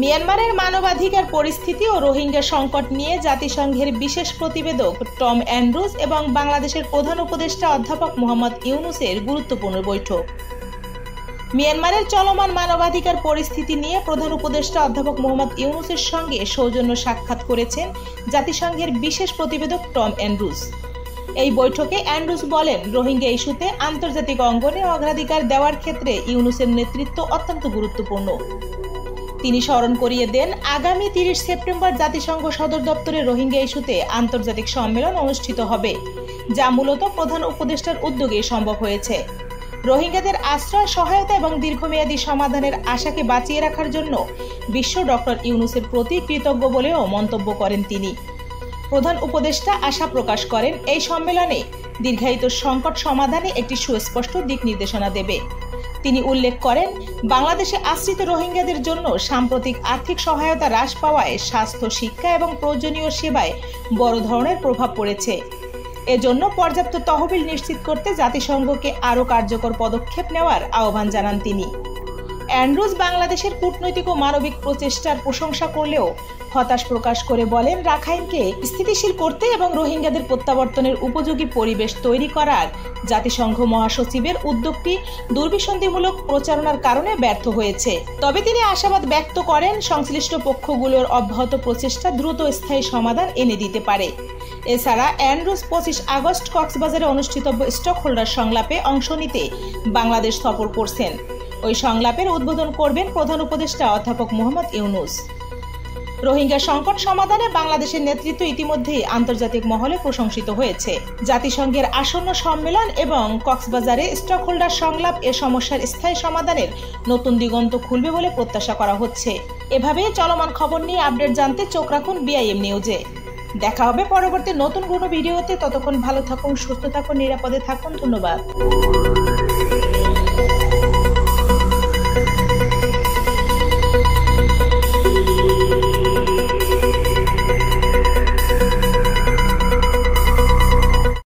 মিয়ানমারের মানবাধিকার পরিস্থিতি ও রোহিঙ্গা সংকট নিয়ে জাতিসংঘের বিশেষ প্রতিবেদক টম অ্যান্ড্রুজ এবং বাংলাদেশের প্রধান উপদেষ্টা অধ্যাপক মোহাম্মদ ইউনূসের গুরুত্বপূর্ণ বৈঠক। মিয়ানমারের চলমান মানবাধিকার পরিস্থিতি নিয়ে প্রধান উপদেষ্টা অধ্যাপক মোহাম্মদ ইউনূসের সঙ্গে সৌজন্য সাক্ষাৎ করেছেন জাতিসংঘের বিশেষ প্রতিবেদক টম অ্যান্ড্রুজ। এই বৈঠকে অ্যান্ড্রুজ বলেন, রোহিঙ্গা ইস্যুতে আন্তর্জাতিক অঙ্গনে অগ্রাধিকার দেওয়ার ক্ষেত্রে ইউনূসের নেতৃত্ব অত্যন্ত গুরুত্বপূর্ণ। তিনি স্মরণ করিয়ে দেন, আগামী 30 সেপ্টেম্বর জাতিসংঘ সদর দপ্তরে রোহিঙ্গা ইস্যুতে আন্তর্জাতিক সম্মেলন অনুষ্ঠিত হবে, যা মূলত প্রধান উপদেষ্টার উদ্যোগে সম্ভব হয়েছে। রোহিঙ্গাদের আশ্রয়, সহায়তা এবং দীর্ঘমেয়াদী সমাধানের আশাকে বাঁচিয়ে রাখার জন্য বিশ্ব ডক্টর ইউনূসের প্রতি কৃতজ্ঞ বলেও মন্তব্য করেন তিনি। প্রধান উপদেষ্টা আশা প্রকাশ করেন, এই সম্মেলনে দীর্ঘায়িত সংকট সমাধানে একটি সুস্পষ্ট দিক নির্দেশনা দেবে। তিনি উল্লেখ করেন, বাংলাদেশে আশ্রিত রোহিঙ্গাদের জন্য সাম্প্রতিক আর্থিক সহায়তা হ্রাস পাওয়ায় স্বাস্থ্য, শিক্ষা এবং প্রয়োজনীয় সেবায় বড় ধরনের প্রভাব পড়েছে। এজন্য পর্যাপ্ত তহবিল নিশ্চিত করতে জাতিসংঘকে আরও কার্যকর পদক্ষেপ নেওয়ার আহ্বান জানান তিনি। অ্যান্ড্রুজ বাংলাদেশের কূটনৈতিক ও মানবিক প্রচেষ্টার প্রশংসা করলেও হতাশ প্রকাশ করে বলেন, রাখাইনকে স্থিতিশীল করতে এবং রোহিঙ্গাদের প্রত্যাবর্তনের উপযোগী পরিবেশ তৈরি করার জাতিসংঘ মহাসচিবের উদ্যোগটি দুর্বিসন্ধিমূলক প্রচারণার কারণে ব্যর্থ হয়েছে। তবে তিনি আশাবাদ ব্যক্ত করেন, সংশ্লিষ্ট পক্ষগুলোর অব্যাহত প্রচেষ্টা দ্রুত স্থায়ী সমাধান এনে দিতে পারে। এছাড়া অ্যান্ড্রুজ 25 আগস্ট কক্সবাজারে অনুষ্ঠিতব্য স্টক হোল্ডার সংলাপে অংশ নিতে বাংলাদেশ সফর করছেন। ওই সংলাপের উদ্বোধন করবেন প্রধান উপদেষ্টা অধ্যাপক মোহাম্মদ ইউনূস। রোহিঙ্গা সংকট সমাধানে বাংলাদেশের নেতৃত্ব ইতিমধ্যেই আন্তর্জাতিক মহলে প্রশংসিত হয়েছে। জাতিসংঘের আসন্ন সম্মেলন এবং কক্সবাজারে স্টক হোল্ডার সংলাপ এ সমস্যার স্থায়ী সমাধানের নতুন দিগন্ত খুলবে বলে প্রত্যাশা করা হচ্ছে। এভাবেই চলমান খবর নিয়ে আপডেট জানতে চোখ রাখুন BIM নিউজে। দেখা হবে পরবর্তী নতুন কোনো ভিডিওতে। ততক্ষণ ভালো থাকুন, সুস্থ থাকুন, নিরাপদে থাকুন। ধন্যবাদ।